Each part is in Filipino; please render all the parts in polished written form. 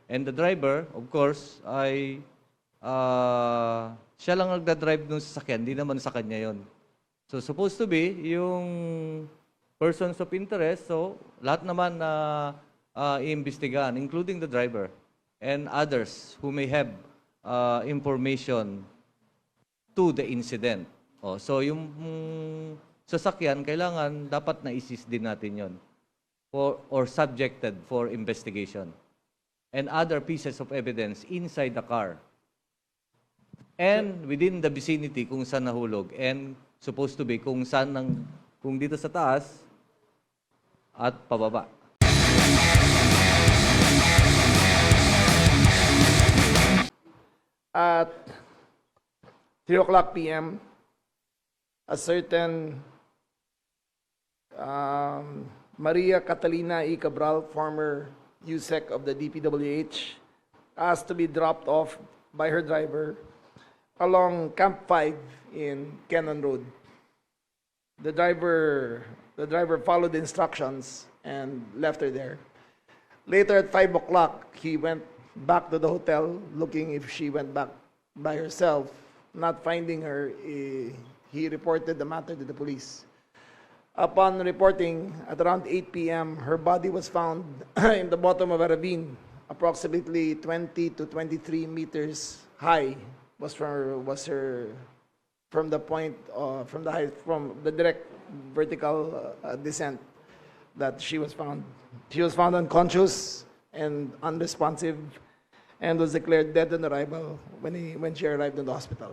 And the driver, of course, ay siya lang nagda-drive ng sasakyan, hindi naman sa kanya yon. So, supposed to be, yung persons of interest, so lahat naman na iimbestigahan, including the driver and others who may have information to the incident. Oh, so, yung sasakyan, kailangan, dapat na-seize din natin yon or subjected for investigation. And other pieces of evidence inside the car. And within the vicinity kung saan nahulog. And supposed to be kung saan kung dito sa taas at pababa. At 3:00 p.m., a certain Maria Catalina E. Cabral, former USEC of the DPWH, asked to be dropped off by her driver along Camp 5 in Cannon Road. The driver followed the instructions and left her there. Later at 5 o'clock, he went back to the hotel looking if she went back by herself. Not finding her, he reported the matter to the police. Upon reporting, at around 8 p.m., her body was found in the bottom of a ravine, approximately 20 to 23 meters high. Was her from the point from the direct vertical descent that she was found. She was found unconscious and unresponsive, and was declared dead on arrival when she arrived in the hospital.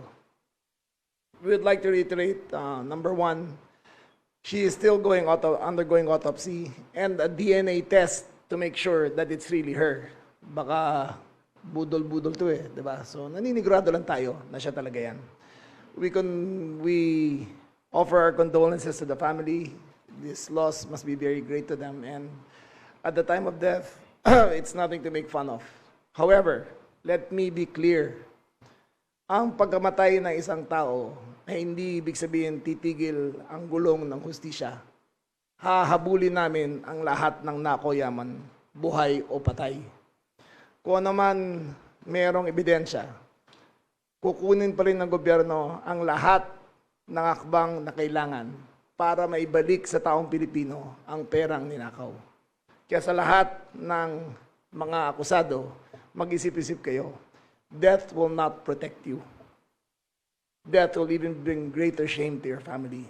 We would like to reiterate: number one, she is still undergoing autopsy and a DNA test to make sure that it's really her. Baka budol-budol to di ba? So naninigurado lang tayo na siya talaga yan. We offer our condolences to the family. This loss must be very great to them, and at the time of death, it's nothing to make fun of. However, let me be clear. Ang pagkamatay ng isang tao ay hindi ibig sabihin titigil ang gulong ng hustisya. Hahabulin namin ang lahat ng nakoyaman, buhay o patay. Kung naman mayroong ebidensya, kukunin pa rin ng gobyerno ang lahat ng akbang na kailangan para maibalik sa taong Pilipino ang perang ninakaw. Kaya sa lahat ng mga akusado, mag-isip-isip kayo. Death will not protect you. Death will even bring greater shame to your family.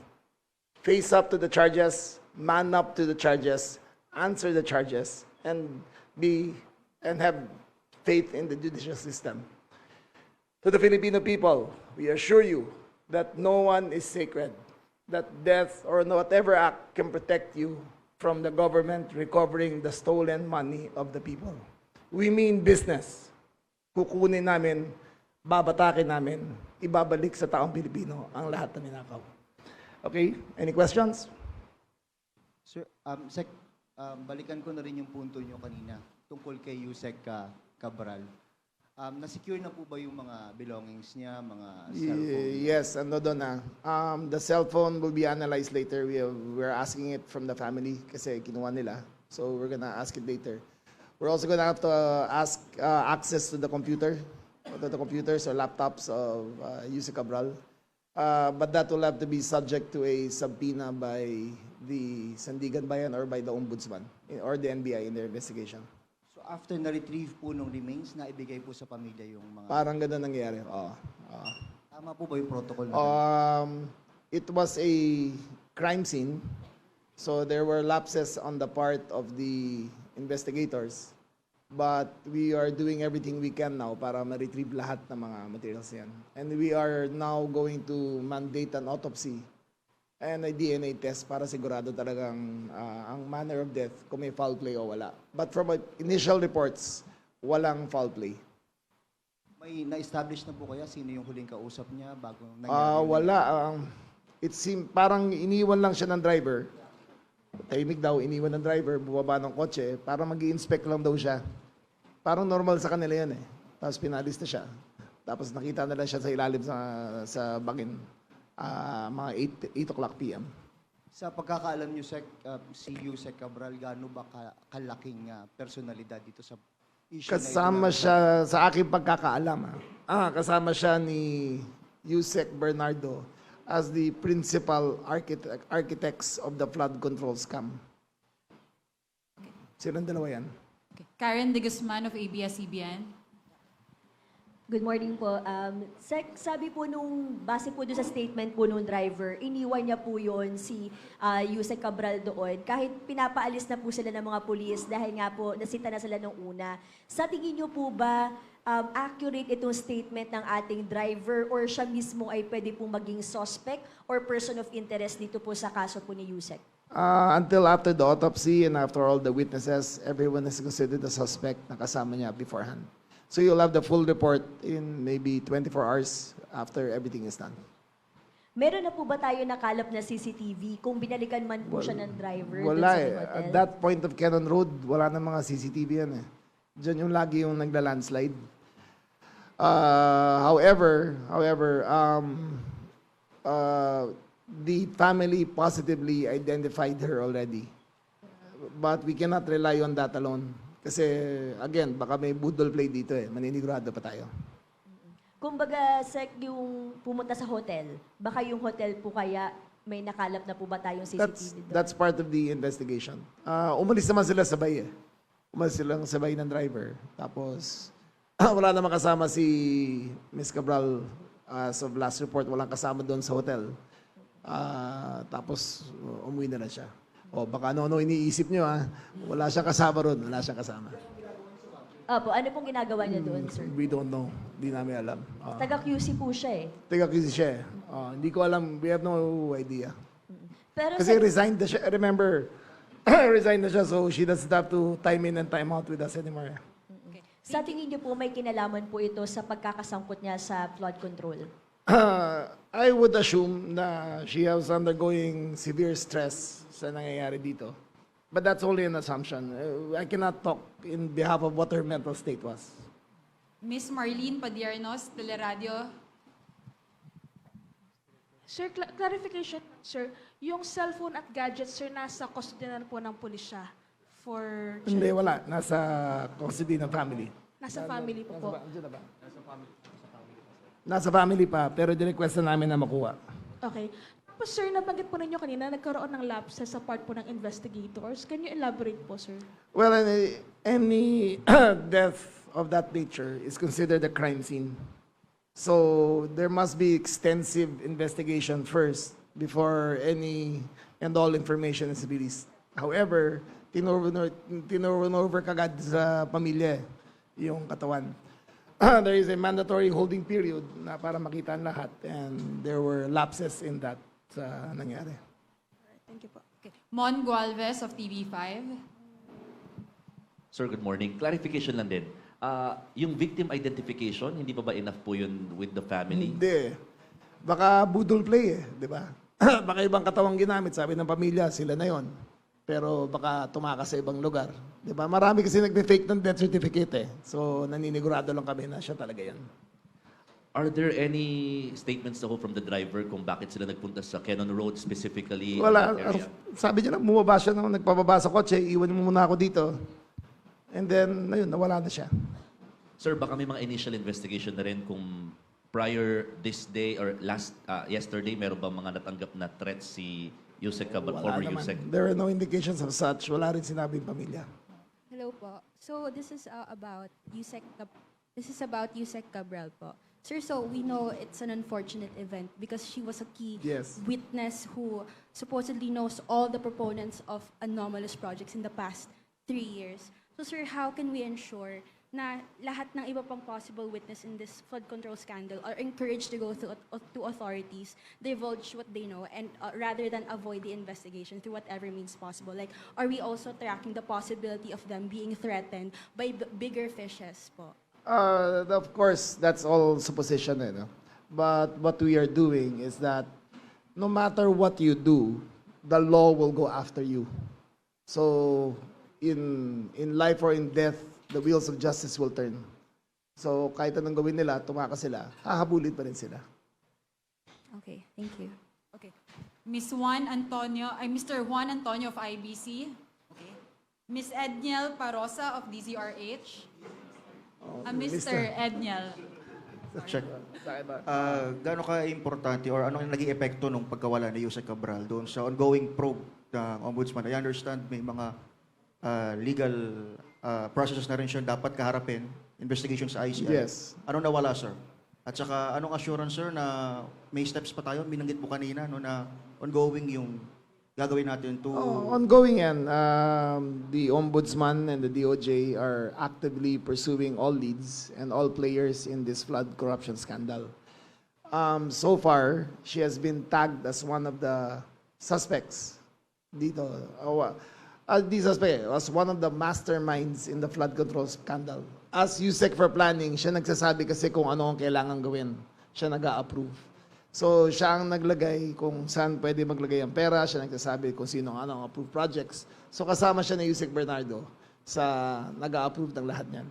Face up to the charges, man up to the charges, answer the charges, and have faith in the judicial system. To the Filipino people, we assure you that no one is sacred, that death or whatever act can protect you from the government recovering the stolen money of the people. We mean business. Kukunin namin, babatakin namin, ibabalik sa taong Pilipino ang lahat na ninakaw. Okay? Any questions? Sir, Sec, balikan ko na rin yung punto nyo kanina tungkol kay Yusek Cabral. Na-secure na po ba yung mga belongings niya, mga cellphone? Yes, ano doon na. The cell phone will be analyzed later. We're asking it from the family kasi kinuha nila. So we're gonna ask it later. We're also gonna have to ask access to the computers or laptops of Yusek Cabral. But that will have to be subject to a subpoena by the Sandigan Bayan or by the Ombudsman or the NBI in their investigation. So after na-retrieve po nung remains, na ibigay po sa pamilya yung mga... Parang ganun nangyari. Tama po ba yung protocol na It was a crime scene. So there were lapses on the part of the investigators. But we are doing everything we can now para ma-retrieve lahat ng mga materials yan. And we are now going to mandate an autopsy and a DNA test para sigurado talagang ang manner of death, kung may foul play o wala. But from initial reports, walang foul play. May na-establish na po kaya sino yung huling kausap niya bago nangyari? Wala. It seemed parang iniwan lang siya ng driver. Tahimik daw, iniwan ng driver, bumaba ng kotse, para mag-i-inspect lang daw siya. Parang normal sa kanila yan eh. Tapos pinalis na siya. Tapos nakita na lang siya sa ilalim sa bangin. Mga 8 o'clock p.m. Sa pagkakaalam niyo, si Yusek Cabral, gaano ba kalaking personalidad dito sa issue na ito Kasama na- siya, sa aking pagkakaalam, kasama siya ni Yusek Bernardo as the principal architects of the flood control scam. Silang dalawa yan. Okay. Karen De Guzman of ABS-CBN. Good morning po. Sec, sabi po base po doon sa statement po nung driver, iniwan niya po yon si Yusek Cabral doon. Kahit pinapaalis na po sila ng mga pulis dahil nga po nasita na sila nung una. Sa tingin niyo po ba accurate itong statement ng ating driver or siya mismo ay pwede po maging suspect or person of interest dito po sa kaso po ni Yusek? Until after the autopsy and after all the witnesses, everyone is considered a suspect na kasama niya beforehand. So you'll have the full report in maybe 24 hours after everything is done. Meron na po ba tayo nakalap na CCTV kung binalikan man po siya ng driver doon Wala sa eh. hotel? At that point of Cannon Road, wala na mga CCTV yan eh. Diyan yung lagi yung nagla-landslide. However, the family positively identified her already. But we cannot rely on that alone. Kasi, again, baka may budol play dito eh. Maninigurado pa tayo. Kumbaga, Sec, yung pumunta sa hotel, baka yung hotel po kaya may nakalap na po ba tayong CCTV doon? That's part of the investigation. Umalis naman sila sabay eh. Umalis silang sabay ng driver. Tapos, wala naman kasama si Miss Cabral as of last report. Walang kasama doon sa hotel. Tapos, umuwi na lang siya. O, baka ano iniisip nyo ha. Wala siyang kasama ron. Wala siyang kasama. Opo, ano pong ginagawa niya doon, sir? We don't know. Hindi namin alam. Taga-QC po siya eh. Taga-QC siya eh. Hindi ko alam. We have no idea. Pero Kasi Sec, resigned na siya. Remember, resigned na siya so she doesn't have to time in and time out with us anymore. sa tingin niyo po may kinalaman po ito sa pagkakasangkot niya sa flood control? I would assume na she was undergoing severe stress sa nangyayari dito. But that's only an assumption. I cannot talk in behalf of what her mental state was. Miss Marlene Padiernos, Teleradio. Sir, clarification, sir. Yung cellphone at gadgets, sir, nasa custody na po ng pulisya for... Hindi, wala. Nasa custody ng family. Nasa family po po. Andiyan na ba? Nasa family pa, pero direquest na namin na makuha. Okay. Tapos, sir, nabanggit po ninyo kanina, nagkaroon ng lapses sa part po ng investigators. Can you elaborate po, sir? Well, any death of that nature is considered a crime scene. So there must be extensive investigation first before any and all information is released. However, tinurnover kagad sa pamilya yung katawan. There is a mandatory holding period na para makita ang lahat and there were lapses in that sa nangyari. Thank you po. Okay. Mon Gualvez of TV5. Sir, good morning. Clarification lang din. Yung victim identification, hindi pa ba enough po yun with the family? Hindi. Baka budol play eh, di ba? Baka ibang katawang ginamit, sabi ng pamilya, sila na yon. Pero baka tumakas sa ibang lugar. Di ba? Marami kasi nagbe-fake ng death certificate eh. So, naninigurado lang kami na siya talaga yan. Are there any statements na ho from the driver kung bakit sila nagpunta sa Cannon Road specifically? Wala. in that area? Sabi niya lang, bumaba siya nung nagpababa sa kotse, iwan mo muna ako dito. And then, ayun, nawala na siya. Sir, baka may mga initial investigation na rin kung prior this day or yesterday, meron bang mga natanggap na threats si Yusek Cabral, Wala former naman. Yusek? There are no indications of such. Wala rin sinabi yung pamilya. Hello po. So this is about Yusek Cabral po. Sir, so we know it's an unfortunate event because she was a key Yes. witness who supposedly knows all the proponents of anomalous projects in the past 3 years. So sir, how can we ensure na lahat ng iba pang possible witness in this flood control scandal are encouraged to go to authorities, divulge what they know, and rather than avoid the investigation through whatever means possible? Like, are we also tracking the possibility of them being threatened by bigger fishes po? Of course, that's all supposition. No? But what we are doing is that no matter what you do, the law will go after you. So, in life or in death, the wheels of justice will turn. So, kahit anong gawin nila, tumakas sila, hahabulin pa rin sila. Okay, thank you. Okay. Mr. Juan Antonio of IBC. Okay. Miss Edniel Parosa of DZRH. Mr. Edniel. Check. Gaano ka-importante or ano yung naging epekto nung pagkawala ni Yusek Cabral doon sa ongoing probe ng Ombudsman? I understand may mga legal processes na rin siya dapat kaharapin, investigation sa ICI. Yes. Ano nawala, sir? At saka anong assurance, sir, na may steps pa tayo? Binanggit mo kanina no, na ongoing yung gagawin natin to... Ongoing yan. The Ombudsman and the DOJ are actively pursuing all leads and all players in this flood corruption scandal. So far, she has been tagged as one of the suspects dito. The suspect was one of the masterminds in the flood control scandal. As USEC for planning, siya nagsasabi kasi kung ano ang kailangan gawin. Siya nag-a-approve. So, siya ang naglagay kung saan pwede maglagay ang pera. Siya nagsasabi kung sino ang ang approved projects. So, kasama siya ni Yusek Bernardo sa nag-a-approve ng lahat niyan.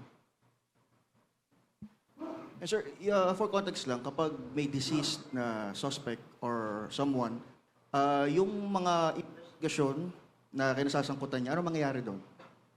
Sir, for context lang, kapag may deceased na suspect or someone, yung mga investigasyon na kinasasangkutan niya, ano mangyayari doon?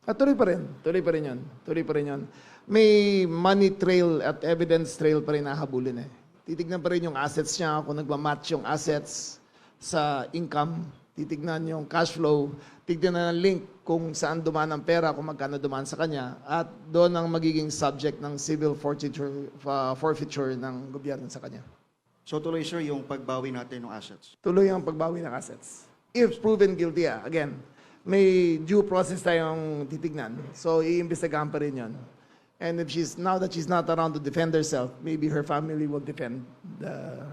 Tuloy pa rin. Tuloy pa rin yun. Tuloy pa rin yun. May money trail at evidence trail pa rin nahabulin eh. Titignan pa rin yung assets niya, kung nagmamatch yung assets sa income. Titignan yung cash flow. Tignan na ng link kung saan dumaan ang pera, kung magkano dumaan sa kanya. At doon ang magiging subject ng civil forfeiture ng gobyerno sa kanya. So tuloy, sir, yung pagbawi natin ng assets. Tuloy ang pagbawi ng assets. If proven guilty, again, may due process tayong titignan. So, iimbestigahan pa rin yun. And if now that she's not around to defend herself, maybe her family will defend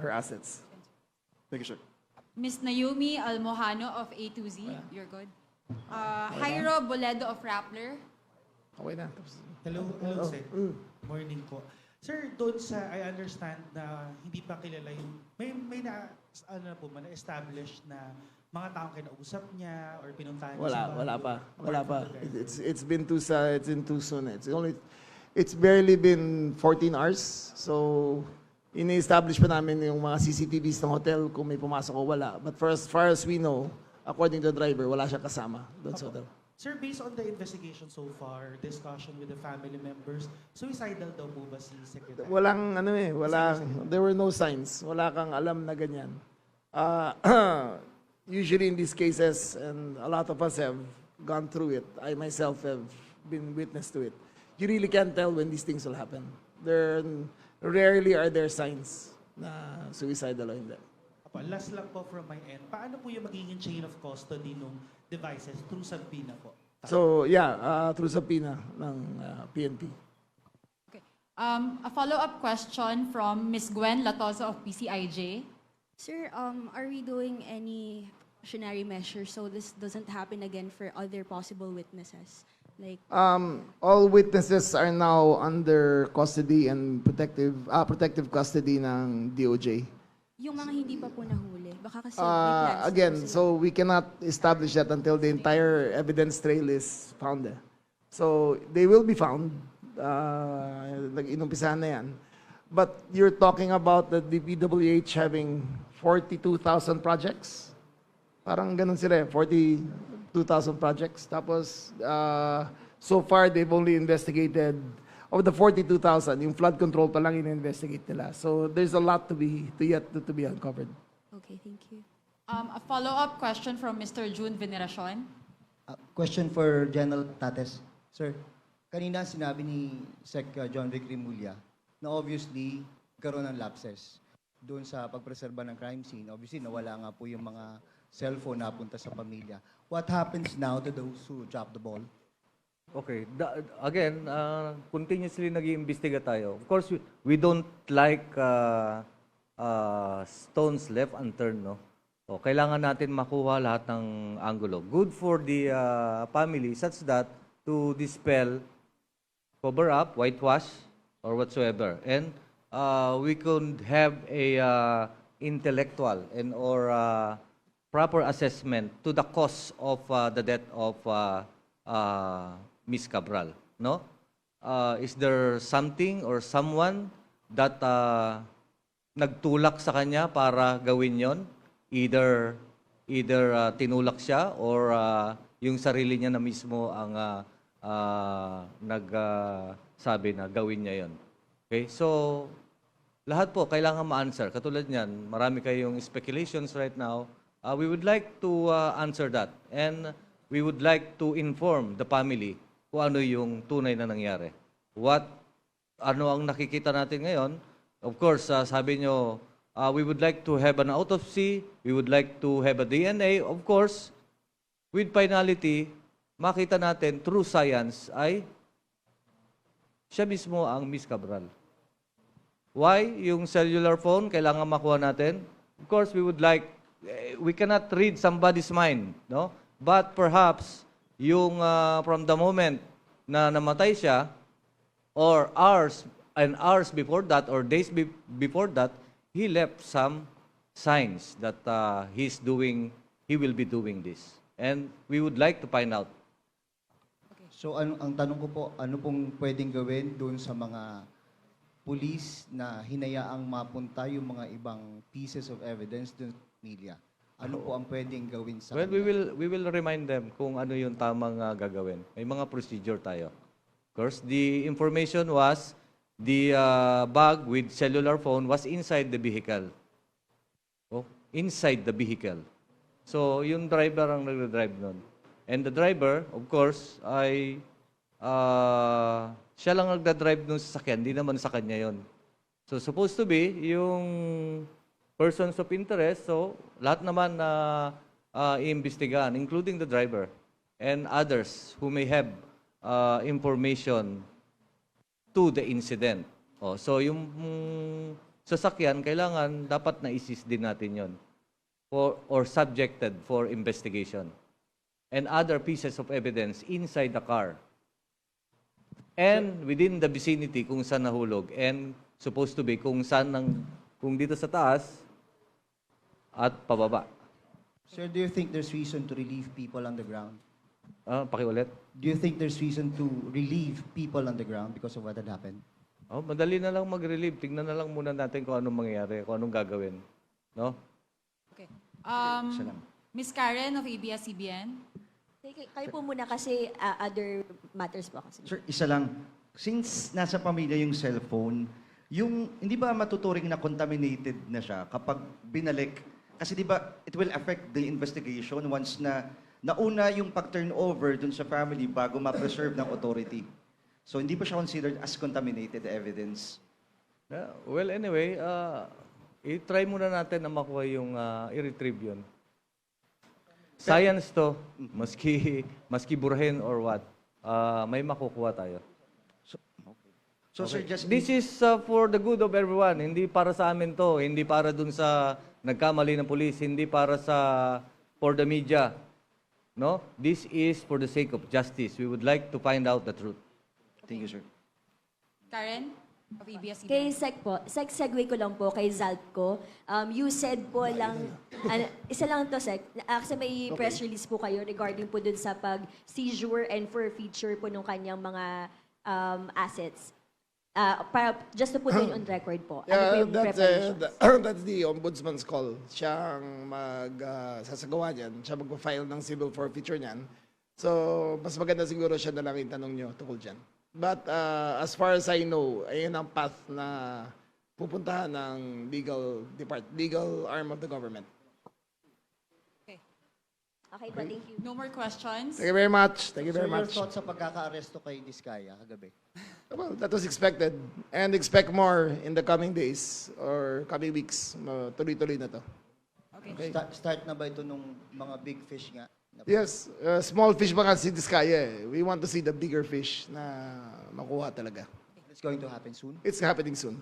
her assets. Thank you, sir. Ms. Naomi Almohano of A2Z. You're good. Jairo Boledo of Rappler. Okay na. Hello, sir. Morning po. Sir, doon sa, I understand na hindi pa kilala yung, may na, ano na po, na-establish na mga taong kinausap niya or pinuntahan niya sa Wala pa. apart Wala from pa. the guy. It's been too soon. It's barely been 14 hours. So, ini-establish pa namin yung mga CCTVs ng hotel kung may pumasok o wala. But for as far as we know, according to the driver, wala siya kasama doon sa hotel. Sir, based on the investigation so far, discussion with the family members, suicidal daw po ba si Secretary? There were no signs. Wala kang alam na ganyan. Usually in these cases, and a lot of us have gone through it, I myself have been witness to it, you really can't tell when these things will happen. Rarely are there signs na suicidal o hindi. Last lang po from my end, paano po yung magiging chain of custody ng devices through subpoena po? So, through subpoena ng PNP. Okay. A follow-up question from Ms. Gwen Latosa of PCIJ. Sir, are we doing any cautionary measures so this doesn't happen again for other possible witnesses? Like, All witnesses are now under custody and protective custody ng DOJ. yung mga hindi pa po nahuli, baka kasi may plans na po Again, sila. so we cannot establish that until the entire evidence trail is found. So they will be found. Nag-inumpisahan na yan. But you're talking about the DPWH having 42,000 projects? Parang ganun sila 42,000 projects. Tapos, so far, they've only investigated, of the 42,000, yung flood control pa lang in-investigate nila. So there's a lot to be uncovered. Okay, thank you. A follow-up question from Mr. June Veneracion. Question for General Tates. Sir, kanina sinabi ni Sec. John Vic Rimulya na obviously karoon ng lapses doon sa pagpreserba ng crime scene. Obviously, nawala nga po yung mga cellphone na punta sa pamilya. What happens now to those who drop the ball? Okay. Again, continuously nag-iimbestiga tayo. Of course, we don't like stones left unturned, no? So, kailangan natin makuha lahat ng angulo. Good for the family such that to dispel, cover up, whitewash, or whatsoever. And we could have a intellectual and or proper assessment to the cause of the death of Miss Cabral, no? Is there something or someone that nagtulak sa kanya para gawin yon? Either tinulak siya or yung sarili niya na mismo ang sabi na gawin niya yon. Okay? So, lahat po kailangan ma-answer. Katulad niyan, marami kayong speculations right now. We would like to answer that. And we would like to inform the family kung ano yung tunay na nangyari. Ano ang nakikita natin ngayon? Of course, sabi nyo, we would like to have an autopsy. We would like to have a DNA. Of course, with finality, makita natin through science ay siya mismo ang Miss Cabral. Why? Yung cellular phone, kailangan makuha natin. Of course, we cannot read somebody's mind, no? But perhaps, yung from the moment na namatay siya, or hours before that, or days before that, he left some signs that he will be doing this. And we would like to find out. So ang tanong ko po, ano pong pwedeng gawin doon sa mga police na hinayaang mapunta yung mga ibang pieces of evidence doon sa media? Ano po ang pwedeng gawin sa Well, kanila? we will remind them kung ano yung tamang gagawin. May mga procedure tayo. Of course, the information was the bag with cellular phone was inside the vehicle. Oh, inside the vehicle. So, yung driver ang nagdadrive nun. And the driver, of course, ay siya lang nagdadrive nung sasakyan, hindi naman sa kanya yon. So, supposed to be, yung persons of interest, so lahat naman na iimbestigahan, including the driver and others who may have information to the incident. Oh, so, yung sasakyan, kailangan, dapat na-assist din natin yon or subjected for investigation. And other pieces of evidence inside the car. And within the vicinity kung saan nahulog. And supposed to be kung dito sa taas at pababa. Sir, do you think there's reason to relieve people on the ground? Pakiulit. Do you think there's reason to relieve people on the ground because of what had happened? Oh, madali na lang mag-relieve. Tignan na lang muna natin kung anong mangyayari, kung anong gagawin. No? Okay. Miss Karen of ABS-CBN. Kayo po muna kasi other matters po kasi. Sir, isa lang. Since nasa pamilya yung cellphone, hindi ba matuturing na contaminated na siya kapag binalik? Kasi di ba, it will affect the investigation once na nauna yung pag-turnover dun sa family bago ma-preserve ng authority. So, hindi pa siya considered as contaminated evidence? Yeah, well, anyway, i-try muna natin na makuha yung i-retrieve yun. Science to, maski burahin or what, may makukuha tayo. So, sir, just... This is for the good of everyone. Hindi para sa amin to. Hindi para dun sa nagkamali ng police. Hindi para for the media. No? This is for the sake of justice. We would like to find out the truth. Thank you, sir. Karen of ABS-CBN. Kay Sec po, segue ko lang po kay Zaltco. You said po lang, isa lang to Sec, kasi may press release po kayo regarding po dun sa pag-seizure and forfeiture po ng kanyang mga assets. Para just to put it on record po. Ano po yung preparations? That's the ombudsman's call. Siya ang sasagawa niyan. Siya magpa-file ng civil forfeiture niyan. So, mas maganda siguro siya na lang itanong niyo tungkol dyan. But as far as I know, ayun ang path na pupuntahan ng legal arm of the government. Okay po, thank you. No more questions? Thank you very much. Thank you Sir, very your much. thoughts sa pagkaka-aresto kay Diskaya kagabi? Well, that was expected. And expect more in the coming days or coming weeks. Tuloy-tuloy na to. Okay. Start na ba ito nung mga big fish nga? Yes, small fish ba nga si Diskaya eh. We want to see the bigger fish na makuha talaga. It's going to happen soon? It's happening soon.